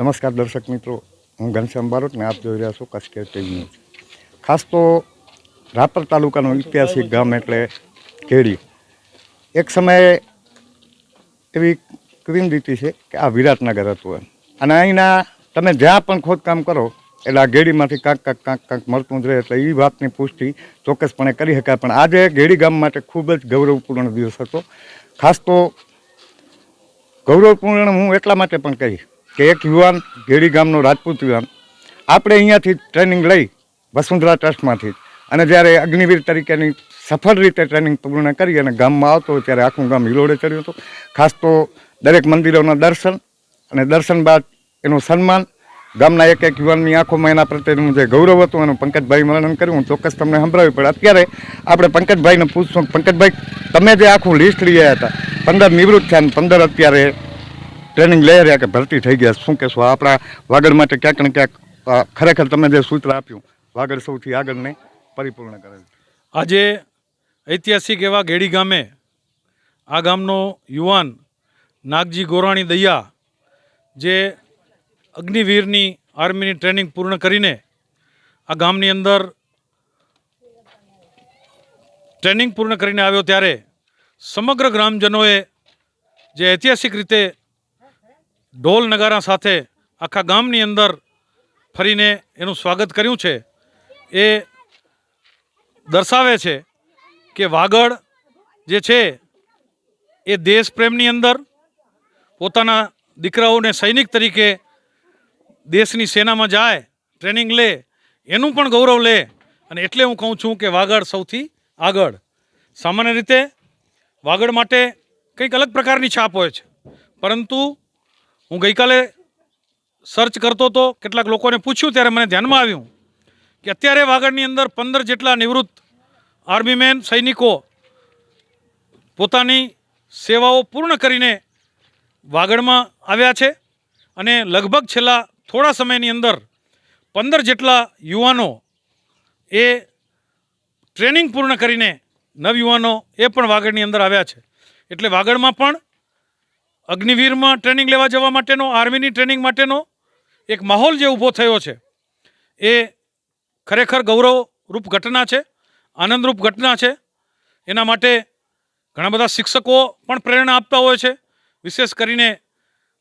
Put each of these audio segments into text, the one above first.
નમસ્કાર દર્શક મિત્રો, હું ઘનશ્યામ બારોટ ને આપ જોઈ રહ્યા છો કચ્છ કેર ટીવી ન્યૂઝ. ખાસ તો રાપર તાલુકાનું ઐતિહાસિક ગામ એટલે કેડી. એક સમયે એવી કિંવદંતી છે કે આ વિરાટનગર હતું એમ, અને અહીંના તમે જ્યાં પણ ખોદકામ કરો એટલે આ ગેડીમાંથી કાંક મળતું જ રહે, એટલે એ વાતની પુષ્ટિ ચોક્કસપણે કરી શકાય. પણ આજે ગેડી ગામ માટે ખૂબ જ ગૌરવપૂર્ણ દિવસ હતો. ખાસ તો ગૌરવપૂર્ણ હું એટલા માટે પણ કહીશ કે એક યુવાન ગેડી ગામનો રાજપૂત યુવાન આપણે અહીંયાથી ટ્રેનિંગ લઈ વસુંધરા ટ્રસ્ટમાંથી, અને જ્યારે અગ્નિવીર તરીકેની સફળ રીતે ટ્રેનિંગ પૂર્ણ કરી અને ગામમાં આવતો હોય ત્યારે આખું ગામ હિલોડે ચડ્યું હતું. ખાસ તો દરેક મંદિરોના દર્શન અને દર્શન બાદ એનું સન્માન, ગામના એક યુવાનની આંખોમાં એના પ્રત્યેનું જે ગૌરવ હતું એનું પંકજભાઈ વર્ણન કર્યું. હું ચોક્કસ તમને સંભળાવ્યું. પણ અત્યારે આપણે પંકજભાઈને પૂછશું, પંકજભાઈ તમે જે આખું લિસ્ટ લઈ આવ્યા હતા, 15 નિવૃત્ત થયા અને 15 અત્યારે ટ્રેનિંગ લઈ રહ્યા કે ભરતી થઈ ગયા, શું કહેશો આપણા વાગડ માટે? ક્યાંક ને ક્યાંક ખરેખર તમે જે સૂત્ર આપ્યું, વાગડ સૌથી આગળને પરિપૂર્ણ કરે. આજે ઐતિહાસિક એવા ગેડી ગામે આ ગામનો યુવાન નાગજી ગોરાણી દૈયા, જે અગ્નિવીરની આર્મીની ટ્રેનિંગ પૂર્ણ કરીને આ ગામની અંદર ટ્રેનિંગ પૂર્ણ કરીને આવ્યો, ત્યારે સમગ્ર ગ્રામજનોએ જે ઐતિહાસિક રીતે ઢોલ નગારા સાથે આખા ગામની અંદર ફરીને એનું સ્વાગત કર્યું છે, એ દર્શાવે છે કે વાગડ જે છે એ દેશ પ્રેમની અંદર પોતાના દીકરાઓને સૈનિક તરીકે દેશની સેનામાં જાય, ટ્રેનિંગ લે, એનું પણ ગૌરવ લે. અને એટલે હું કહું છું કે વાગડ સૌથી આગળ. સામાન્ય રીતે વાગડ માટે કંઈક અલગ પ્રકારની છાપ હોય છે, પરંતુ હું ગઈકાલે સર્ચ કરતો હતો, કેટલાક લોકોને પૂછ્યું ત્યારે મને ધ્યાનમાં આવ્યું કે અત્યારે વાગડની અંદર 15 જેટલા નિવૃત્ત આર્મીમેન સૈનિકો પોતાની સેવાઓ પૂર્ણ કરીને વાગડમાં આવ્યા છે. અને લગભગ છેલ્લા થોડા સમયની અંદર 15 જેટલા યુવાનો એ ટ્રેનિંગ પૂર્ણ કરીને નવયુવાનો એ પણ વાગડની અંદર આવ્યા છે. એટલે વાગડમાં પણ અગ્નિવીરમાં ટ્રેનિંગ લેવા જવા માટેનો, આર્મીની ટ્રેનિંગ માટેનો એક માહોલ જે ઊભો થયો છે, એ ખરેખર ગૌરવરૂપ ઘટના છે, આનંદરૂપ ઘટના છે. એના માટે ઘણા બધા શિક્ષકો પણ પ્રેરણા આપતા હોય છે. વિશેષ કરીને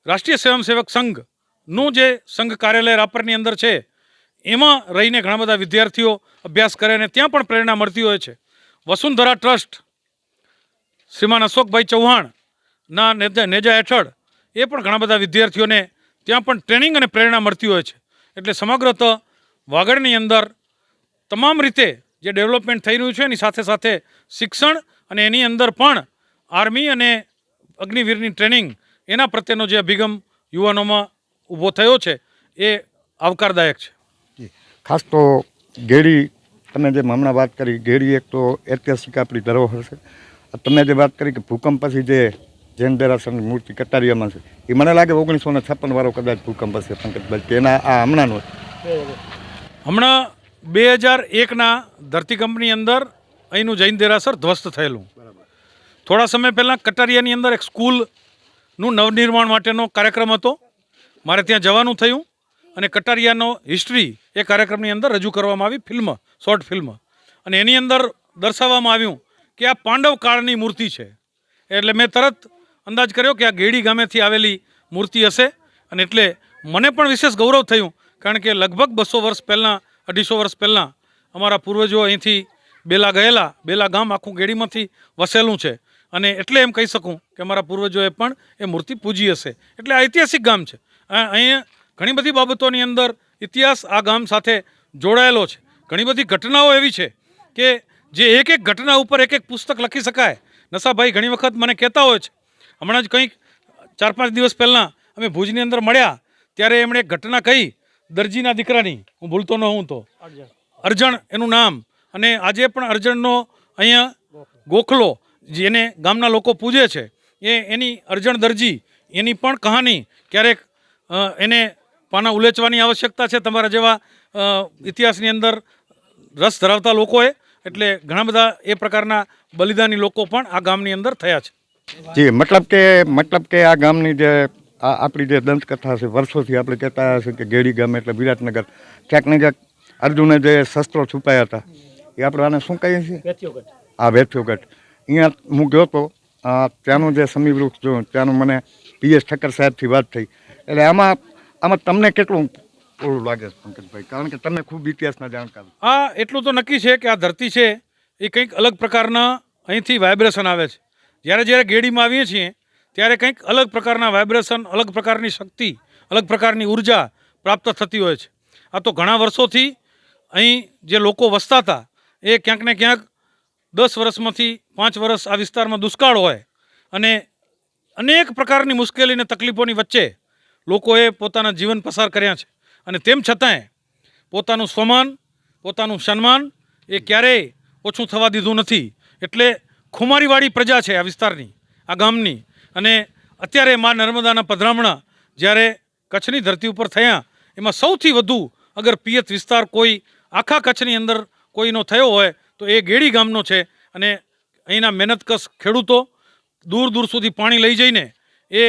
રાષ્ટ્રીય સ્વયંસેવક સંઘનું જે સંઘ કાર્યાલય રાપરની અંદર છે, એમાં રહીને ઘણા બધા વિદ્યાર્થીઓ અભ્યાસ કરે અને ત્યાં પણ પ્રેરણા મળતી હોય છે. વસુંધરા ટ્રસ્ટ શ્રીમાન અશોકભાઈ ચૌહાણના નેજા હેઠળ એ પણ ઘણા બધા વિદ્યાર્થીઓને ત્યાં પણ ટ્રેનિંગ અને પ્રેરણા મળતી હોય છે. એટલે સમગ્રત વાગડની અંદર તમામ રીતે જે ડેવલપમેન્ટ થઈ રહ્યું છે, એની સાથે સાથે શિક્ષણ અને એની અંદર પણ આર્મી અને અગ્નિવીરની ટ્રેનિંગ, એના પ્રત્યેનો જે અભિગમ યુવાનોમાં ઊભો થયો છે, એ આવકારદાયક છે. ખાસ તો ગેડી, તમે જે હમણાં વાત કરી, ગેડી એક તો ઐતિહાસિક આપણી ધરોહર છે. તમે જે વાત કરી કે ભૂકંપ પછી જે જૈન દેરાસરની મૂર્તિ કટારિયામાં છે, એ મને લાગે 1956 વાળો કદાચ ભૂકંપ હશે પંકજભાઈ, કે એના આ હમણાંનો? હમણાં 2001ના ધરતીકંપની અંદર અહીંનું જૈન દેરાસર ધ્વસ્ત થયેલું. થોડા સમય પહેલાં કટારિયાની અંદર એક સ્કૂલનું નવનિર્માણ માટેનો કાર્યક્રમ હતો. મારે ત્યાં જવાનું થયું અને કટારિયાનો હિસ્ટ્રી એ કાર્યક્રમની અંદર રજૂ કરવામાં આવી, ફિલ્મ, શોર્ટ ફિલ્મ. અને એની અંદર દર્શાવવામાં આવ્યું કે આ પાંડવ કાળની મૂર્તિ છે. એટલે મેં તરત અંદાજ કર્યો કે આ ગેડી ગામેથી આવેલી મૂર્તિ હશે. અને એટલે મને પણ વિશેષ ગૌરવ થયું, કારણ કે લગભગ 200 વર્ષ પહેલાં, 250 વર્ષ પહેલાં અમારા પૂર્વજો અહીંથી બેલા ગયેલા. બેલા ગામ આખું ગેડીમાંથી વસેલું છે, અને એટલે એમ કહી શકું કે અમારા પૂર્વજોએ પણ એ મૂર્તિ પૂજી હશે. એટલે આ ઐતિહાસિક ગામ છે. અહીંયા ઘણી બધી બાબતોની અંદર ઇતિહાસ આ ગામ સાથે જોડાયેલો છે. ઘણી બધી ઘટનાઓ એવી છે કે જે એક એક ઘટના ઉપર એક એક પુસ્તક લખી શકાય. નશાભાઈ ઘણી વખત મને કહેતા હોય છે, હમણાં જ કંઈક 4-5 દિવસ પહેલાં અમે ભુજની અંદર મળ્યા, ત્યારે એમણે એક ઘટના કહી દરજીના દીકરાની, હું ભૂલતો ન હું તો અરજણ એનું નામ. અને આજે પણ અરજણનો અહીંયા ગોખલો જેને ગામના લોકો પૂજે છે, એની અરજણ દરજી, એની પણ કહાની ક્યારેક એને પાના ઉલેચવાની આવશ્યકતા છે તમારા જેવા ઇતિહાસની અંદર રસ ધરાવતા લોકોએ. એટલે ઘણા બધા એ પ્રકારના બલિદાની લોકો પણ આ ગામની અંદર થયા છે. જી, મતલબ કે આ ગામની જે આ આપણી જે દંતકથા છે, વર્ષોથી આપણે કહેતા આવ્યા છે કે ગેડી ગામ એટલે વિરાટનગર, ક્યાંક ને ક્યાંક અર્જુને જે શસ્ત્રો છુપાયા હતા એ આપણે આને શું કહીએ છીએ? આ વેથ્યોગઢ. અહીંયા હું ગયો તો ત્યાંનું જે સમી વૃક્ષ જોયું, ત્યાંનું મને PS ઠક્કર સાહેબથી વાત થઈ. એટલે આમાં તમને કેટલું ઓલું લાગે છે પંકજભાઈ, કારણ કે તમે ખૂબ ઇતિહાસના જાણકાર? આ એટલું તો નક્કી છે કે આ ધરતી છે એ કંઈક અલગ પ્રકારના અહીંથી વાઇબ્રેશન આવે છે. જ્યારે ગેડીમાં આવીએ છીએ ત્યારે કંઈક અલગ પ્રકારના વાઇબ્રેશન, અલગ પ્રકારની શક્તિ, અલગ પ્રકારની ઉર્જા પ્રાપ્ત થતી હોય છે. આ તો ઘણા વર્ષોથી અહીં જે લોકો વસતા હતા એ ક્યાંક ને ક્યાંક 10 વર્ષમાંથી 5 વર્ષ આ વિસ્તારમાં દુષ્કાળ હોય અને અનેક પ્રકારની મુશ્કેલી અને તકલીફોની વચ્ચે લોકોએ પોતાના જીવન પસાર કર્યા છે. અને તેમ છતાંય પોતાનું સ્વમાન, પોતાનું સન્માન એ ક્યારેય ઓછું થવા દીધું નથી. એટલે ખુમારીવાળી પ્રજા છે આ વિસ્તારની, આ ગામની. અને અત્યારે મા નર્મદાના પધરામણા જ્યારે કચ્છની ધરતી ઉપર થયા, એમાં સૌથી વધુ અગર પિયત વિસ્તાર કોઈ આખા કચ્છની અંદર કોઈનો થયો હોય તો એ ગેડી ગામનો છે. અને અહીંના મહેનતકશ ખેડૂતો દૂર દૂર સુધી પાણી લઈ જઈને એ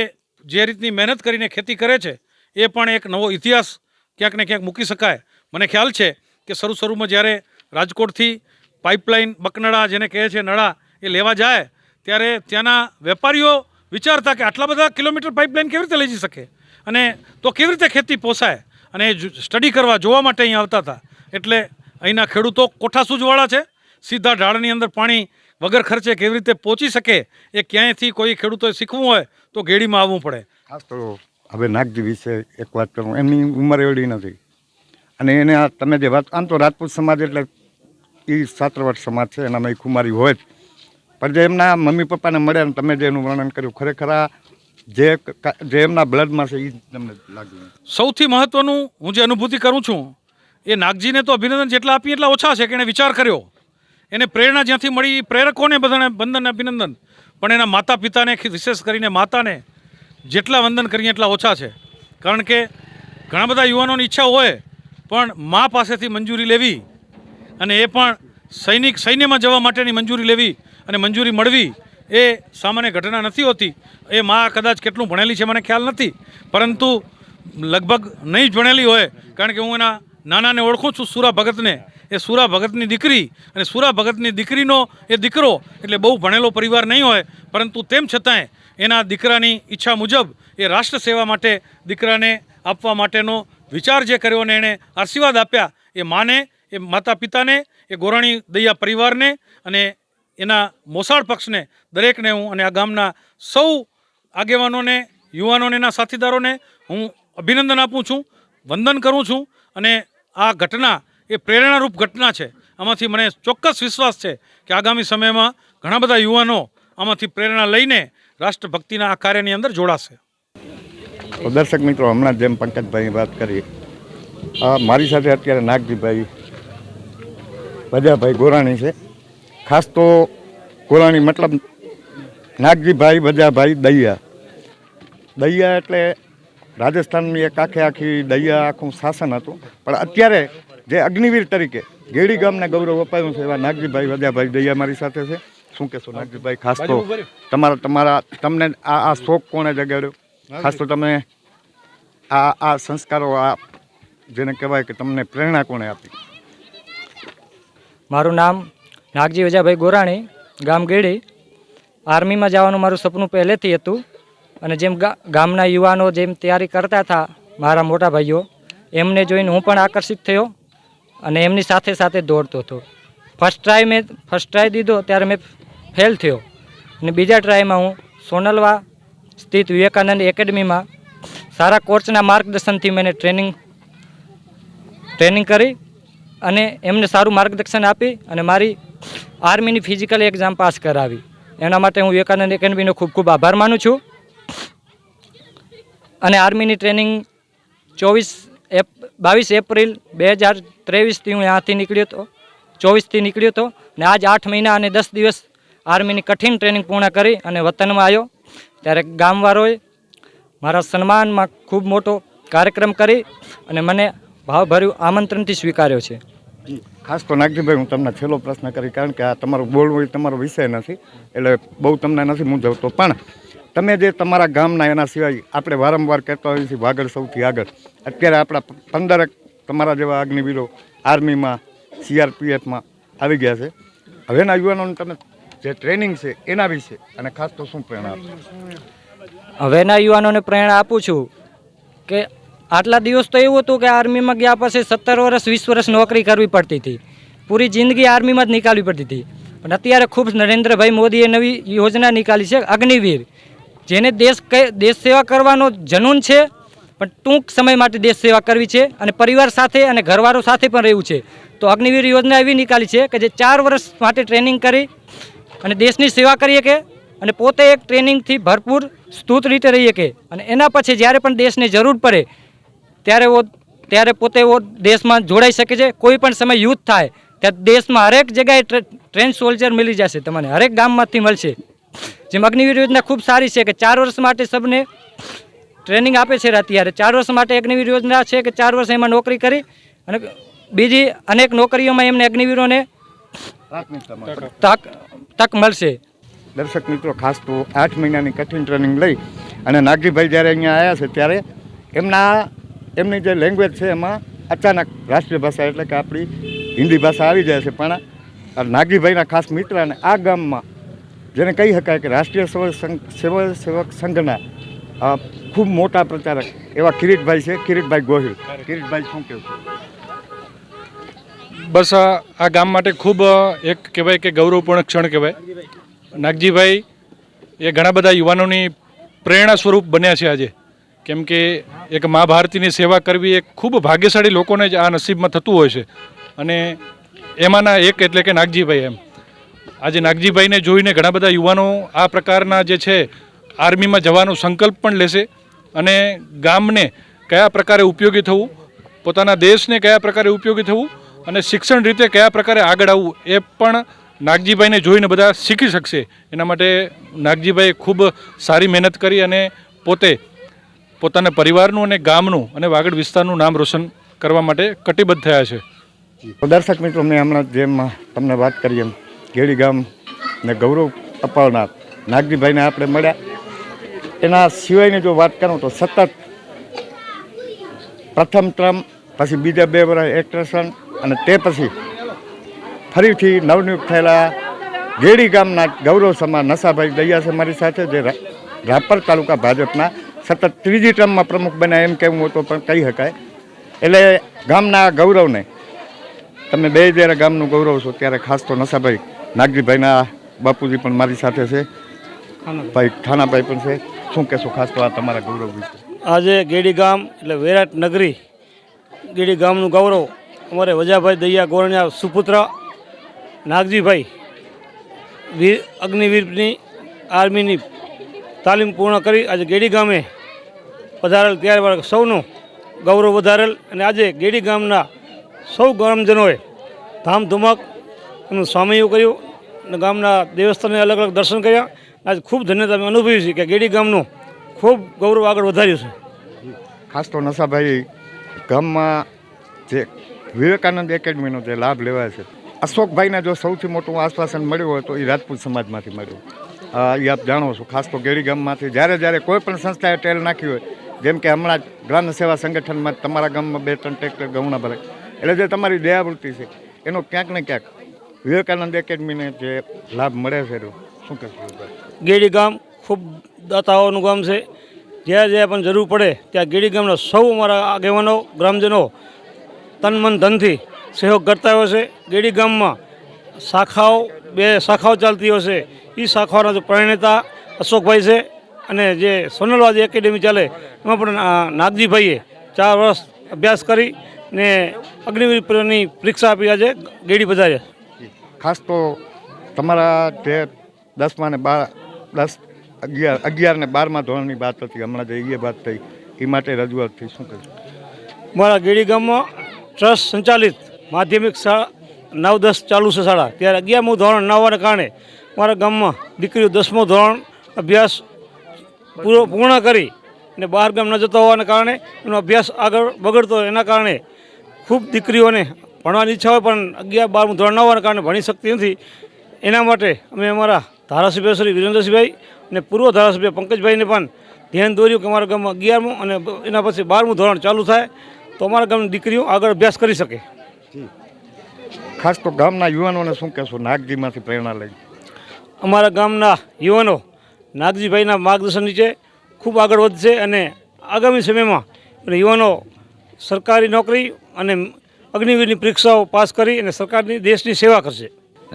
જે રીતની મહેનત કરીને ખેતી કરે છે એ પણ એક નવો ઇતિહાસ ક્યાંક ને ક્યાંક મૂકી શકાય. મને ખ્યાલ છે કે શરૂમાં જ્યારે રાજકોટથી પાઇપલાઇન બકનળા જેને કહે છે નળા એ લેવા જાય ત્યારે ત્યાંના વેપારીઓ વિચારતા કે આટલા બધા કિલોમીટર પાઇપલાઇન કેવી રીતે લઈ જઈ શકે અને તો કેવી રીતે ખેતી પોસાય, અને સ્ટડી કરવા જોવા માટે અહીં આવતા હતા. એટલે અહીંના ખેડૂતો કોઠાસૂઝવાળા છે, સીધા ઢાળની અંદર પાણી વગર ખર્ચે કેવી રીતે પહોંચી શકે એ ક્યાંયથી કોઈ ખેડૂતોએ શીખવું હોય તો ગેડીમાં આવવું પડે. ખાસ તો હવે નાગજી વિશે એક વાત કરું. એમની ઉંમર એવડી નથી અને એને આ તમે જે વાત, આમ તો રાજપૂત સમાજ એટલે એ સાત્રવટ સમાજ છે, એનામાં એ ખુમારી હોય જ, પણ જે એમના મમ્મી પપ્પાને મળ્યા ને તમે જે એનું વર્ણન કર્યું, ખરેખર આ જે એમના બ્લડમાં છે એ તમને લાગ્યું? સૌથી મહત્ત્વનું હું જે અનુભૂતિ કરું છું એ નાગજીને તો અભિનંદન જેટલા આપીએ એટલા ઓછા છે કે એણે વિચાર કર્યો, એને પ્રેરણા જ્યાંથી મળી, પ્રેરકોને બધાને વંદન અભિનંદન, પણ એના માતા પિતાને, વિશેષ કરીને માતાને જેટલા વંદન કરીએ એટલા ઓછા છે. કારણ કે ઘણા બધા યુવાનોની ઈચ્છા હોય પણ મા પાસેથી મંજૂરી લેવી અને એ પણ સૈન્યમાં જવા માટેની મંજૂરી લેવી અને મંજૂરી મળવી એ સામાન્ય ઘટના નથી હોતી. એ મા કદાચ કેટલું ભણેલી છે મને ખ્યાલ નથી, પરંતુ લગભગ નહીં જ ભણેલી હોય. કારણ કે હું એના નાનાને ઓળખું છું, સુરા ભગતને. એ સુરા ભગતની દીકરી અને સુરા ભગતની દીકરીનો એ દીકરો, એટલે બહુ ભણેલો પરિવાર નહીં હોય, પરંતુ તેમ છતાંય એના દીકરાની ઈચ્છા મુજબ એ રાષ્ટ્ર સેવા માટે દીકરાને આપવા માટેનો વિચાર જે કર્યો અને એણે આશીર્વાદ આપ્યા એ માને, એ માતા પિતાને, એ ગોરાણી દૈયા પરિવારને અને એના મોસાળ પક્ષને, દરેકને હું અને આ ગામના સૌ આગેવાનોને, યુવાનોને, એના સાથીદારોને હું અભિનંદન આપું છું, વંદન કરું છું. અને આ ઘટના એ પ્રેરણારૂપ ઘટના છે. આમાંથી મને ચોક્કસ વિશ્વાસ છે કે આગામી સમયમાં ઘણા બધા યુવાનો આમાંથી પ્રેરણા લઈને રાષ્ટ્રભક્તિના આ કાર્યની અંદર જોડાશે. તો દર્શક મિત્રો, હમણાં જેમ પંકજભાઈ વાત કરી, મારી સાથે અત્યારે નાગજીભાઈ વજાભાઈ ગોરાણી છે. ખાસ તો ગોરાણી મતલબ નાગજીભાઈ વજાભાઈ દૈયા એટલે રાજસ્થાનની એક આખી દૈયા આખું શાસન હતું. પણ અત્યારે જે અગ્નિવીર તરીકે ગેડી ગામને ગૌરવ અપાયું છે એવા નાગજીભાઈ વજાભાઈ દૈયા મારી સાથે છે. શું કહેશો નાગજીભાઈ? ખાસ તો તમને આ શોખ કોણે જગાડ્યો? ખાસ તો તમે આ સંસ્કારો, આ જેને કહેવાય કે તમને પ્રેરણા કોણે આપી? મારું નામ નાગજી વજાભાઈ ગોરાણી, ગામ ગેડી. આર્મીમાં જવાનું મારું સપનું પહેલેથી હતું અને જેમ ગામના યુવાનો જેમ તૈયારી કરતા હતા, મારા મોટા ભાઈઓ, એમને જોઈને હું પણ આકર્ષિત થયો અને એમની સાથે સાથે દોડતો હતો. ફર્સ્ટ ટ્રાય દીધો ત્યારે મેં ફેલ થયો અને બીજા ટ્રાયમાં હું સોનલવા સ્થિત વિવેકાનંદ એકેડમીમાં સારા કોચના માર્ગદર્શનથી મેં ટ્રેનિંગ કરી અને એમને સારું માર્ગદર્શન આપી અને મારી આર્મીની ફિઝિકલ એક્ઝામ પાસ કરાવી. એના માટે હું વિવેકાનંદ એકેડમીનો ખૂબ ખૂબ આભાર માનું છું. અને આર્મીની ટ્રેનિંગ 22 એપ્રિલ 2023થી હું ત્યાંથી નીકળ્યો હતો, 24થી નીકળ્યો હતો અને આજ 8 મહિના અને 10 દિવસ આર્મીની કઠિન ટ્રેનિંગ પૂર્ણ કરી અને વતનમાં આવ્યો. ત્યારે ગામવાળાએ મારા સન્માનમાં ખૂબ મોટો કાર્યક્રમ કરી અને મને ભાવભર્યું આમંત્રણથી સ્વીકાર્યો છે. ખાસ તો નાગજીભાઈ, હું તમને છેલ્લો પ્રશ્ન કરી, કારણ કે આ તમારું બોલવું એ તમારો વિષય નથી એટલે બહુ તમને નથી મૂંઝવતો, પણ તમે જે તમારા ગામના એના સિવાય આપણે વારંવાર કહેતા હોઈએ છીએ વાગડ સૌથી આગળ. અત્યારે આપણા 15 તમારા જેવા અગ્નિવીરો આર્મીમાં CRPFમાં આવી ગયા છે. હવેના યુવાનોને તમે જે ટ્રેનિંગ છે એના વિશે અને ખાસ તો શું પ્રેરણા આપશો? હવેના યુવાનોને પ્રેરણા આપું છું કે આટલા દિવસ તો એવું હતું કે આર્મીમાં ગયા પછી 17 વર્ષ 20 વર્ષ નોકરી કરવી પડતી હતી, પૂરી જિંદગી આર્મીમાં જ નીકાળવી પડતી હતી. પણ અત્યારે ખૂબ નરેન્દ્રભાઈ મોદીએ નવી યોજના નીકાળી છે અગ્નિવીર, જેને દેશ સેવા કરવાનો જનૂન છે, પણ ટૂંક સમય માટે દેશ સેવા કરવી છે અને પરિવાર સાથે અને ઘરવાળો સાથે પણ રહેવું છે. તો અગ્નિવીર યોજના એવી નીકાળી છે કે જે 4 વર્ષ માટે ટ્રેનિંગ કરી અને દેશની સેવા કરી શકે અને પોતે એક ટ્રેનિંગથી ભરપૂર સ્તુત રીતે રહી શકે અને એના પછી જ્યારે પણ દેશને જરૂર પડે ત્યારે પોતે દેશમાં જોડાઈ શકે છે. કોઈ પણ સમય યુદ્ધ થાય ત્યાં દેશમાં હરેક જગ્યાએ ટ્રેન સોલ્જર મળી જશે, તમને હરેક ગામમાંથી મળશે. જેમ અગ્નિવીર યોજના ખૂબ સારી છે કે 4 વર્ષ માટે સબને ટ્રેનિંગ આપે છે. અત્યારે 4 વર્ષ માટે અગ્નિવીર યોજના છે કે 4 વર્ષ એમાં નોકરી કરી અને બીજી અનેક નોકરીઓમાં એમને અગ્નિવીરોને તક મળશે. દર્શક મિત્રો, ખાસ તો 8 મહિનાની કઠિન ટ્રેનિંગ લઈ અને નાગજીભાઈ જ્યારે અહીંયા આવ્યા છે ત્યારે એમની જે લેંગ્વેજ છે એમાં અચાનક રાષ્ટ્રીય ભાષા એટલે કે આપણી હિન્દી ભાષા આવી જાય છે. પણ નાગજીભાઈના ખાસ મિત્ર અને આ ગામમાં જેને કહી શકાય કે રાષ્ટ્રીય સ્વયંસેવક સંઘના ખૂબ મોટા પ્રચારક એવા કિરીટભાઈ છે, કિરીટભાઈ ગોહિલ. કિરીટભાઈ, શું કહેવું? બસ આ ગામ માટે ખૂબ એક કહેવાય કે ગૌરવપૂર્ણ ક્ષણ કહેવાય. નાગજીભાઈ એ ઘણા બધા યુવાનોની પ્રેરણા સ્વરૂપ બન્યા છે આજે. કેમ કે એક મા ભારતીની સેવા કરવી એ ખૂબ ભાગ્યશાળી લોકોને જ આ નસીબમાં થતું હોય છે અને એમાંના એક એટલે કે નાગજીભાઈ. એમ આજે નાગજીભાઈને જોઈને ઘણા બધા યુવાનો આ પ્રકારના જે છે આર્મીમાં જવાનો સંકલ્પ પણ લેશે અને ગામને કયા પ્રકારે ઉપયોગી થવું, પોતાના દેશને કયા પ્રકારે ઉપયોગી થવું અને શિક્ષણ રીતે કયા પ્રકારે આગળ આવવું એ પણ નાગજીભાઈને જોઈને બધા શીખી શકશે. એના માટે નાગજીભાઈએ ખૂબ સારી મહેનત કરી અને પોતાના પરિવારનું અને ગામનું અને વાગડ વિસ્તારનું નામ રોશન કરવા માટે કટિબદ્ધ થયા છે. દર્શક મિત્રો, મેં હમણાં જેમ તમને વાત કરી એમ ગેડી ગામને ગૌરવ અપાવનાર નાગજીભાઈને આપણે મળ્યા. એના સિવાયની જો વાત કરું તો સતત પ્રથમ ટર્મ પછી બીજા 2 વર્ષ એક્ટ્રેશન અને તે પછી ફરીથી નવનિયુક્ત થયેલા ગેડી ગામના ગૌરવ સમાન નશાભાઈ દૈયા છે મારી સાથે, જે રાપર તાલુકા ભાજપના સતત 3જી ટર્મમાં પ્રમુખ બન્યા એમ કહેવું હોય તો પણ કહી શકાય. એટલે ગામના ગૌરવને તમે બે જ્યારે ગામનું ગૌરવ છો ત્યારે ખાસ તો નશાભાઈ નાગજીભાઈના બાપુજી પણ મારી સાથે છે, ભાઈ ઠાણાભાઈ પણ છે. શું કહેશો ખાસ તો આ તમારા ગૌરવ વિશે? આજે ગેડી ગામ એટલે વિરાટ નગરી ગેડી ગામનું ગૌરવ અમારે વજાભાઈ દૈયા ગોરણિયા સુપુત્ર નાગજીભાઈ અગ્નિવીરની આર્મીની તાલીમ પૂર્ણ કરી આજે ગેડી ગામે પધારેલ ત્યારે સૌનું ગૌરવ વધારેલ અને આજે ગેડી ગામના સૌ ગ્રામજનોએ ધામધૂમક એનું સ્વામીયું કર્યું અને ગામના દેવસ્થાનને અલગ અલગ દર્શન કર્યા. આજે ખૂબ ધન્યતા અમે અનુભવી છે કે ગેડી ગામનું ખૂબ ગૌરવ આગળ વધાર્યું છે. ખાસ તો નશાભાઈ ગામમાં જે વિવેકાનંદ એકેડમીનો જે લાભ લેવાય છે, અશોકભાઈને જો સૌથી મોટું આશ્વાસન મળ્યું હોય તો એ રાજપૂત સમાજમાંથી મળ્યું. એ આપ જાણો છો. ખાસ તો ગેડી ગામમાંથી જ્યારે કોઈ પણ સંસ્થાએ ટેલ નાખી હોય, જેમ કે હમણાં જ ગ્રામ્ય સેવા સંગઠનમાં તમારા ગામમાં 2-3 ટ્રેક્ટર ઘઉંના ભરાય, એટલે જે તમારી દયાવૃત્તિ છે એનો ક્યાંક ને ક્યાંક વિવેકાનંદ એકેડમીને જે લાભ મળે છે શું કહેશો? ગેડી ગામ ખૂબ દાતાઓનું ગામ છે. જ્યાં જ્યાં પણ જરૂર પડે ત્યાં ગેડી ગામના સૌ અમારા આગેવાનો ગ્રામજનો તન મન ધનથી સહયોગ કરતા હોય છે. ગેડી ગામમાં 2 શાખાઓ ચાલતી હોય છે. એ શાખાઓના જો પ્રણેતા અશોકભાઈ છે અને જે સોનલવાદ એકેડેમી ચાલે એમાં પણ નાગજીભાઈએ 4 વર્ષ અભ્યાસ કરી ને અગ્નિવીરની પરીક્ષા આપી આજે ગેડી પધાર્યા. ખાસ તો તમારા જે 10મા ને 11 ને 12મા ધોરણની વાત હતી, હમણાં જે એ વાત થઈ એ માટે રજૂઆત થઈ, શું કહેશો? મારા ગેડી ગામમાં ટ્રસ્ટ સંચાલિત માધ્યમિક શાળા 9-10 ચાલુ છે શાળા, ત્યારે 11મું ધોરણ ન હોવાને કારણે મારા ગામમાં દીકરીઓ 10મું ધોરણ અભ્યાસ પૂર્ણ કરી ને બહાર ગામ ન જતો હોવાને કારણે એનો અભ્યાસ આગળ બગડતો એના કારણે ખૂબ દીકરીઓને ભણવાની ઈચ્છા હોય પણ 11-12મું ધોરણ ન હોવાને કારણે ભણી શકતી નથી. એના માટે અમે અમારા ધારાસભ્ય શ્રી વિરેન્દ્રસિંહભાઈ અને પૂર્વ ધારાસભ્ય પંકજભાઈને પણ ધ્યાન દોર્યું કે અમારા ગામમાં 11મું અને એના પછી 12મું ધોરણ ચાલુ થાય તો અમારા ગામની દીકરીઓ આગળ અભ્યાસ કરી શકે. ખાસ તો ગામના યુવાનોને શું કહેશો નાગજીમાંથી પ્રેરણા લઈ? અમારા ગામના યુવાનો નાગજીભાઈના માર્ગદર્શન નીચે ખૂબ આગળ વધશે અને આગામી સમયમાં યુવાનો સરકારી નોકરી અને અગ્નિવીરની પરીક્ષાઓ પાસ કરી અને સરકારની દેશની સેવા કરશે.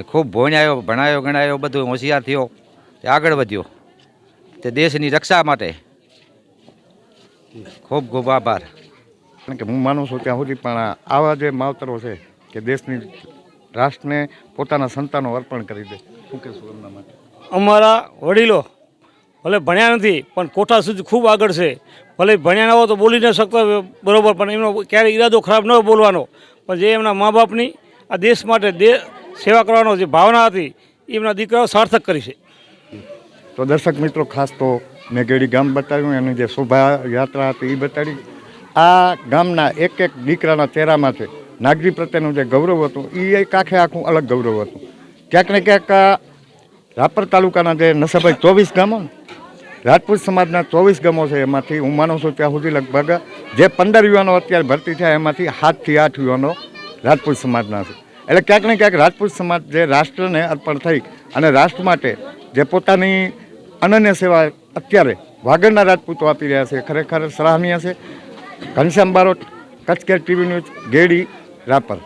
ખૂબ ભણ્યો ભણાયો ગણાયો બધું હોશિયાર થયો, તે આગળ વધ્યો, તે દેશની રક્ષા માટે ખૂબ ખૂબ આભાર. કારણ કે હું માનું છું ત્યાં સુધી પણ આવા જે માવતરો છે કે દેશની રાષ્ટ્રને પોતાના સંતાનો અર્પણ કરી દે, શું કહેશું એમના માટે? અમારા વડીલો ભલે ભણ્યા નથી પણ કોઠા સુધી ખૂબ આગળ છે. ભલે ભણ્યા ના હોય તો બોલી ન શકતા બરાબર, પણ એમનો ક્યારેય ઈરાદો ખરાબ ન બોલવાનો, પણ જે એમના મા બાપની આ દેશ માટે સેવા કરવાનો જે ભાવના હતી એ એમના દીકરાઓ સાર્થક કરી છે. તો દર્શક મિત્રો, ખાસ તો મેં ગેડી ગામ બતાવ્યું, એની જે શોભાયાત્રા હતી એ બતાવી. આ ગામના એક એક દીકરાના ચહેરામાં છે નાગજી પ્રત્યેનું જે ગૌરવ હતું એ એક આખે આખું અલગ ગૌરવ હતું. ક્યાંક ને ક્યાંક રાપર તાલુકાના જે નશાભાઈ 24 ગામો, રાજપૂત સમાજના 24 ગામો છે, એમાંથી હું માનું છું ત્યાં સુધી લગભગ જે 15 યુવાનો અત્યારે ભરતી થયા એમાંથી 7 થી 8 યુવાનો રાજપૂત સમાજના છે. એટલે ક્યાંક ને ક્યાંક રાજપૂત સમાજ જે રાષ્ટ્રને અર્પણ થઈ અને રાષ્ટ્ર માટે જે પોતાની અનન્ય સેવા અત્યારે વાગડના રાજપૂતો આપી રહ્યા છે, ખરેખર સરાહનીય છે. Ghanshyam Barot, Kutch care TV news, Gedi, Rapar.